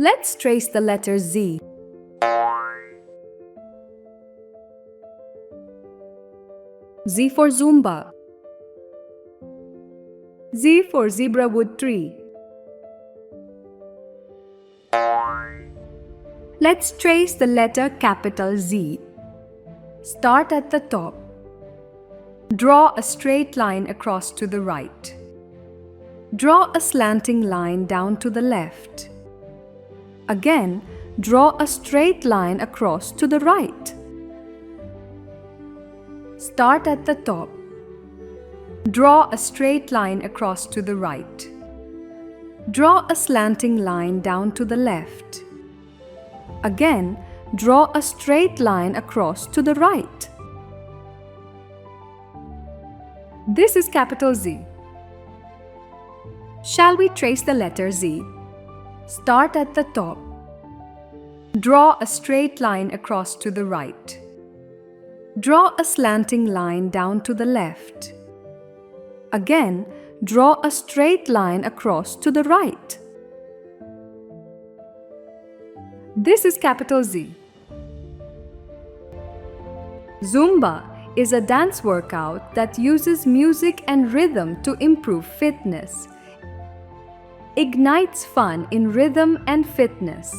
Let's trace the letter Z. Z for Zumba. Z for zebra wood tree. Let's trace the letter capital Z. Start at the top. Draw a straight line across to the right. Draw a slanting line down to the left. Again, draw a straight line across to the right. Start at the top. Draw a straight line across to the right. Draw a slanting line down to the left. Again, draw a straight line across to the right. This is capital Z. Shall we trace the letter Z? Start at the top. Draw a straight line across to the right. Draw a slanting line down to the left. Again, draw a straight line across to the right. This is capital Z. Zumba is a dance workout that uses music and rhythm to improve fitness. Ignites fun in rhythm and fitness.